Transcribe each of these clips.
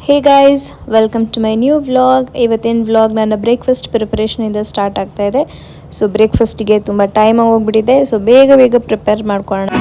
Hey guys, welcome to my new vlog. ಇವತ್ತಿನ vlog ನನ್ನ breakfast ಪ್ರಿಪರೇಷನಿಂದ ಸ್ಟಾರ್ಟ್ ಆಗ್ತಾ ಇದೆ. ಸೊ ಬ್ರೇಕ್ಫಾಸ್ಟಿಗೆ ತುಂಬ ಟೈಮ್ ಹೋಗ್ಬಿಟ್ಟಿದೆ. ಸೊ ಬೇಗ ಬೇಗ ಪ್ರಿಪೇರ್ ಮಾಡ್ಕೊಳ್ಳೋಣ.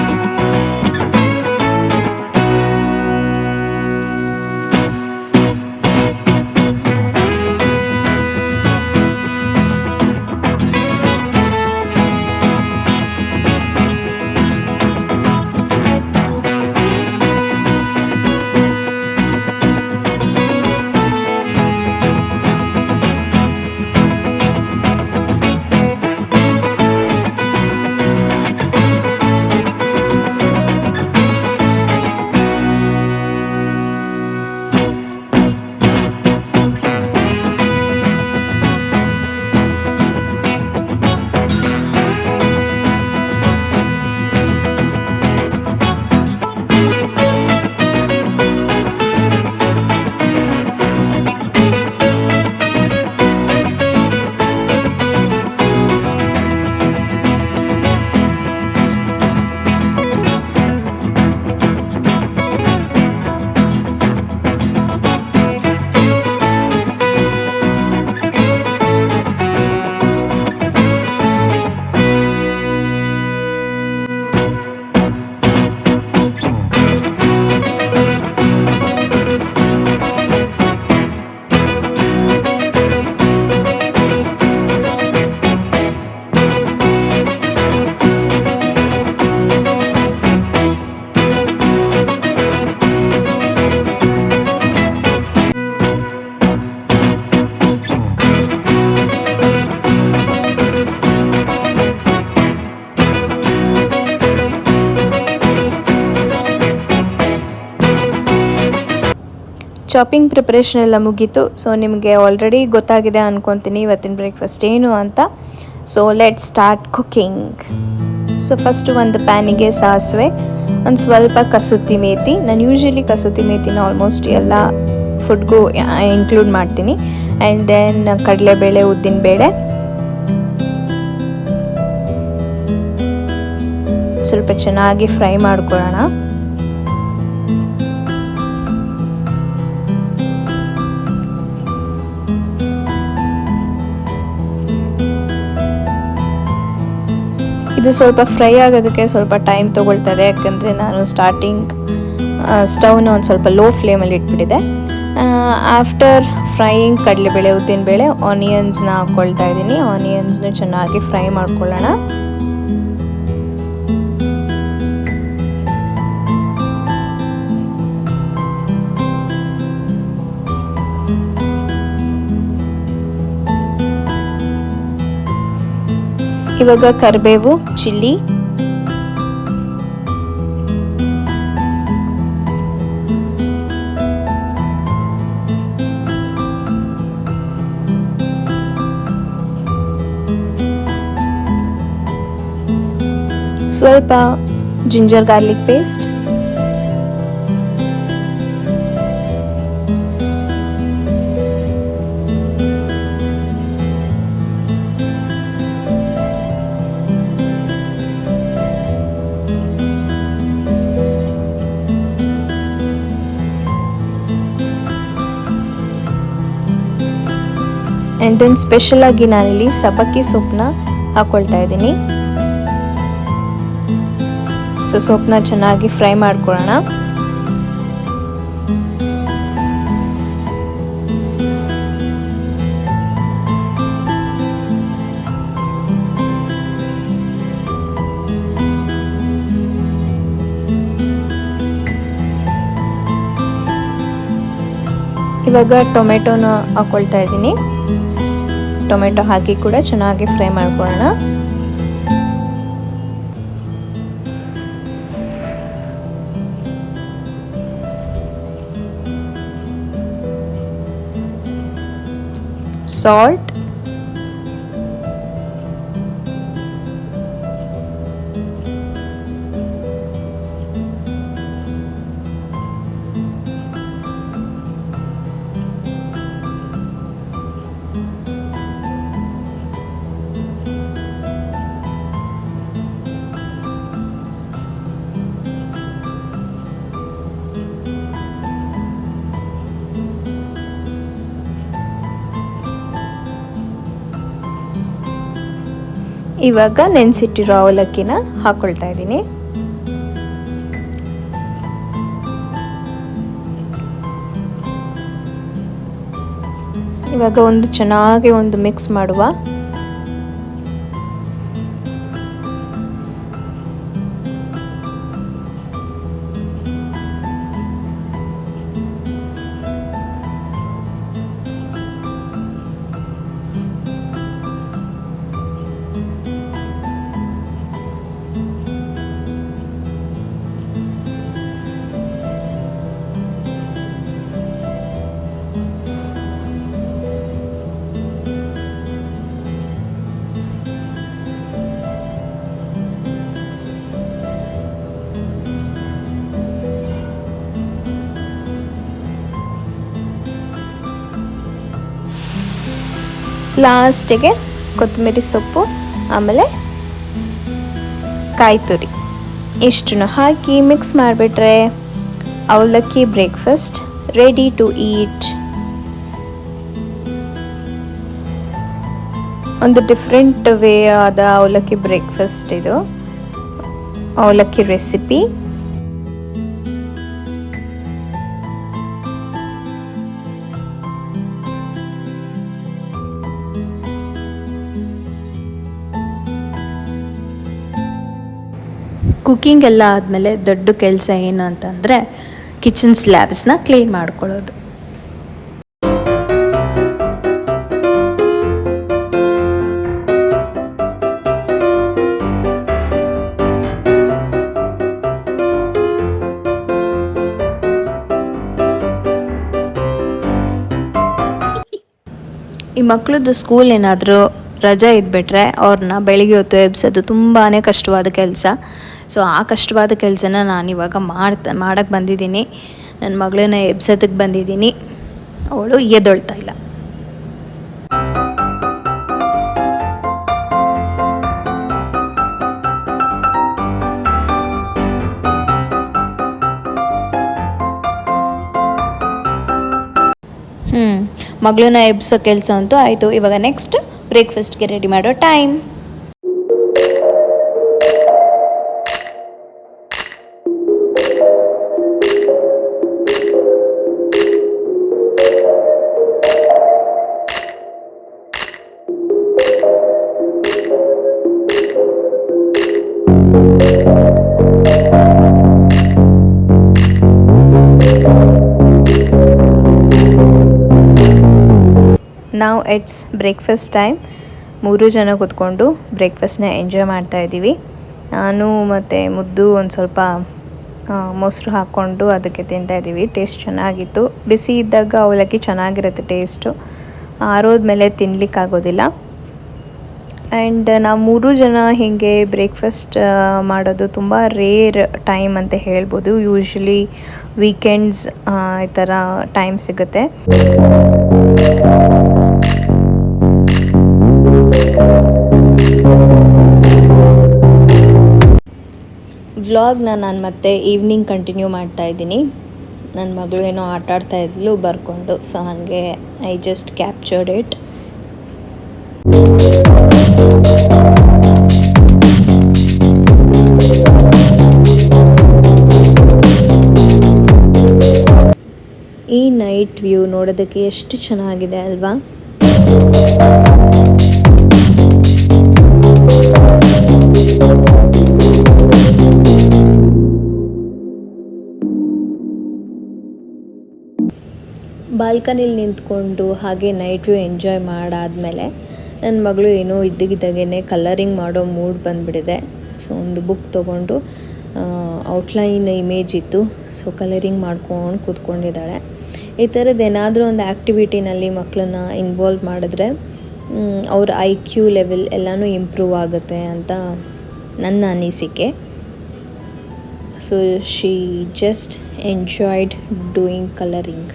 ಶಾಪಿಂಗ್ ಪ್ರಿಪ್ರೇಷನ್ ಎಲ್ಲ ಮುಗೀತು. ಸೊ ನಿಮಗೆ ಆಲ್ರೆಡಿ ಗೊತ್ತಾಗಿದೆ ಅಂದ್ಕೊತೀನಿ ಇವತ್ತಿನ ಬ್ರೇಕ್ಫಾಸ್ಟ್ ಏನು ಅಂತ. So let start cooking. So first ಒಂದು ಪ್ಯಾನಿಗೆ ಸಾಸಿವೆ, ಒಂದು ಸ್ವಲ್ಪ ಕಸೂತಿ ಮೇಥಿ. ನಾನು ಯೂಶ್ವಲಿ ಕಸೂತಿ ಮೇಥಿನ ಆಲ್ಮೋಸ್ಟ್ ಎಲ್ಲ ಫುಡ್ಗೂ ಇನ್ಕ್ಲೂಡ್ ಮಾಡ್ತೀನಿ. ಆ್ಯಂಡ್ ದೆನ್ ಕಡಲೆಬೇಳೆ, ಉದ್ದಿನಬೇಳೆ, ಸ್ವಲ್ಪ ಚೆನ್ನಾಗಿ ಫ್ರೈ ಮಾಡ್ಕೊಳ್ಳೋಣ. ಇದು ಸ್ವಲ್ಪ ಫ್ರೈ ಆಗೋದಕ್ಕೆ ಸ್ವಲ್ಪ ಟೈಮ್ ತೊಗೊಳ್ತದೆ, ಯಾಕಂದರೆ ನಾನು ಸ್ಟಾರ್ಟಿಂಗ್ ಸ್ಟವ್ನ ಒಂದು ಸ್ವಲ್ಪ ಲೋ ಫ್ಲೇಮಲ್ಲಿ ಇಟ್ಬಿಟ್ಟಿದೆ. ಆಫ್ಟರ್ ಫ್ರೈಯಿಂಗ್ ಕಡಲೆಬೇಳೆ, ಉದ್ದಿನಬೇಳೆ, ಆನಿಯನ್ಸ್ನ ಹಾಕ್ಕೊಳ್ತಾ ಇದ್ದೀನಿ. ಆನಿಯನ್ಸ್ನ ಚೆನ್ನಾಗಿ ಫ್ರೈ ಮಾಡ್ಕೊಳ್ಳೋಣ. ಇವಾಗ ಕರಿಬೇವು, ಚಿಲ್ಲಿ, ಸ್ವಲ್ಪ ginger garlic paste, and then ಸ್ಪೆಷಲಾಗಿ ನಾನಿಲ್ಲಿ ಸಬ್ಬಕ್ಕಿ ಸೊಪ್ಪನ್ನ ಹಾಕ್ಕೊಳ್ತಾ ಇದ್ದೀನಿ. ಸೊ ಸೊಪ್ಪನ್ನ ಚೆನ್ನಾಗಿ ಫ್ರೈ ಮಾಡ್ಕೊಳ್ಳೋಣ. ಇವಾಗ ಟೊಮೆಟೊನ ಹಾಕ್ಕೊಳ್ತಾ ಇದ್ದೀನಿ. ಟೊಮೆಟೊ ಹಾಕಿ ಕೂಡ ಚೆನ್ನಾಗಿ ಫ್ರೈ ಮಾಡ್ಕೊಳ್ಳೋಣ. ಸಾಲ್ಟ್, ಇವಾಗ ನೆನೆಸಿಟ್ಟಿರೋ ಅವಲಕ್ಕಿನ ಹಾಕ್ಕೊಳ್ತಾ ಇದ್ದೀನಿ. ಇವಾಗ ಚೆನ್ನಾಗಿ ಮಿಕ್ಸ್ ಮಾಡುವ. ಲಾಸ್ಟಿಗೆ ಕೊತ್ತಂಬರಿ ಸೊಪ್ಪು, ಆಮೇಲೆ ಕಾಯಿ ತುರಿ ಇಷ್ಟನ್ನು ಹಾಕಿ ಮಿಕ್ಸ್ ಮಾಡಿಬಿಟ್ರೆ ಅವಲಕ್ಕಿ ಬ್ರೇಕ್ಫಾಸ್ಟ್ ರೆಡಿ ಟು ಈಟ್. ಒಂದು ಡಿಫ್ರೆಂಟ್ ವೇ ಆದ ಅವಲಕ್ಕಿ ಬ್ರೇಕ್ಫಾಸ್ಟ್ ಇದು, ಅವಲಕ್ಕಿ ರೆಸಿಪಿ. ಕುಕ್ಕಿಂಗ್ ಎಲ್ಲ ಆದಮೇಲೆ ದೊಡ್ಡ ಕೆಲಸ ಏನು ಅಂತಂದರೆ ಕಿಚನ್ ಸ್ಲ್ಯಾಬ್ಸ್ನ ಕ್ಲೀನ್ ಮಾಡ್ಕೊಳ್ಳೋದು. ಈ ಮಕ್ಕಳದ್ದು ಸ್ಕೂಲ್ ಏನಾದರೂ ರಜೆ ಇದ್ಬಿಟ್ರೆ ಅವ್ರನ್ನ ಬೆಳಿಗ್ಗೆ ಹೊತ್ತು ಎಬ್ಸೋದು ತುಂಬಾ ಕಷ್ಟವಾದ ಕೆಲಸ. ಸೊ ಆ ಕಷ್ಟವಾದ ಕೆಲಸನ ನಾನಿವಾಗ ಮಾಡಕ್ಕೆ ಬಂದಿದ್ದೀನಿ. ನನ್ನ ಮಗಳನ್ನ ಎಬ್ಸೋದಕ್ಕೆ ಬಂದಿದ್ದೀನಿ. ಅವಳು ಎದ್ದೊಳ್ತಾ ಇಲ್ಲ. ಮಗಳನ್ನ ಎಬ್ಸೋ ಕೆಲಸ ಅಂತೂ ಆಯಿತು. ಇವಾಗ ನೆಕ್ಸ್ಟ್ ಬ್ರೇಕ್ಫಾಸ್ಟ್ಗೆ ರೆಡಿ ಮಾಡೋ ಟೈಮ್. ನಾವು ಇಟ್ಸ್ ಬ್ರೇಕ್ಫಾಸ್ಟ್ ಟೈಮ್. 3 ಜನ ಕೂತ್ಕೊಂಡು ಬ್ರೇಕ್ಫಾಸ್ಟ್ನ ಎಂಜಾಯ್ ಮಾಡ್ತಾಯಿದ್ದೀವಿ. ನಾನು ಮತ್ತು ಮುದ್ದು ಒಂದು ಸ್ವಲ್ಪ ಮೊಸರು ಹಾಕ್ಕೊಂಡು ಅದಕ್ಕೆ ತಿಂತಾಯಿದ್ದೀವಿ. ಟೇಸ್ಟ್ ಚೆನ್ನಾಗಿತ್ತು. ಬಿಸಿ ಇದ್ದಾಗ ಅವಲಕ್ಕಿ ಚೆನ್ನಾಗಿರುತ್ತೆ ಟೇಸ್ಟು. ಆರೋದ್ಮೇಲೆ ತಿನ್ನಲಿಕ್ಕಾಗೋದಿಲ್ಲ. ಆ್ಯಂಡ್ ನಾವು 3 ಜನ ಹೀಗೆ ಬ್ರೇಕ್ಫಾಸ್ಟ್ ಮಾಡೋದು ತುಂಬ ರೇರ್ ಟೈಮ್ ಅಂತ ಹೇಳ್ಬೋದು. ಯೂಶ್ವಲಿ ವೀಕೆಂಡ್ಸ್ ಈ ಥರ ಟೈಮ್ ಸಿಗುತ್ತೆ. ವ್ಲಾಗ್ನ ನಾನು ಮತ್ತೆ ಈವ್ನಿಂಗ್ ಕಂಟಿನ್ಯೂ ಮಾಡ್ತಾ ಇದ್ದೀನಿ. ನನ್ನ ಮಗಳು ಏನೋ ಆಟ ಆಡ್ತಾ ಇದ್ಲು ಬರ್ಕೊಂಡು. ಸೊ ಹಾಗೆ ಐ ಜಸ್ಟ್ ಕ್ಯಾಪ್ಚರ್ಡ್ ಇಟ್. ಈ ನೈಟ್ ವ್ಯೂ ನೋಡೋದಕ್ಕೆ ಎಷ್ಟು ಚೆನ್ನಾಗಿದೆ ಅಲ್ವಾ? ಬಾಲ್ಕನಿಲಿ ನಿಂತ್ಕೊಂಡು ಹಾಗೆ ನೈಟ್ ವ್ಯೂ ಎಂಜಾಯ್ ಮಾಡಾದಮೇಲೆ ನನ್ನ ಮಗಳು ಏನೋ ಇದ್ದಕ್ಕಿದ್ದಾಗೇ ಕಲರಿಂಗ್ ಮಾಡೋ ಮೂಡ್ ಬಂದುಬಿಟ್ಟಿದೆ. ಸೊ ಒಂದು ಬುಕ್ ತೊಗೊಂಡು ಔಟ್ಲೈನ್ ಇಮೇಜ್ ಇತ್ತು. ಸೊ ಕಲರಿಂಗ್ ಮಾಡ್ಕೊಂಡು ಕೂತ್ಕೊಂಡಿದ್ದಾಳೆ. ಈ ಥರದ್ದು ಏನಾದರೂ ಒಂದು ಆ್ಯಕ್ಟಿವಿಟಿನಲ್ಲಿ ಮಕ್ಕಳನ್ನ ಇನ್ವಾಲ್ವ್ ಮಾಡಿದ್ರೆ ಅವ್ರ IQ ಲೆವೆಲ್ ಎಲ್ಲನೂ ಇಂಪ್ರೂವ್ ಆಗುತ್ತೆ ಅಂತ ನನ್ನ ಅನಿಸಿಕೆ. So she just enjoyed doing colouring.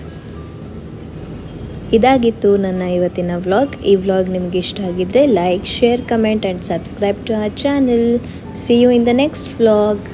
ಇದಾಗಿತ್ತು ನನ್ನ ಇವತ್ತಿನ ವ್ಲಾಗ್. ಈ ವ್ಲಾಗ್ ನಿಮಗೆ ಇಷ್ಟ ಆಗಿದ್ದರೆ like, share, comment and subscribe to our channel. See you in the next vlog.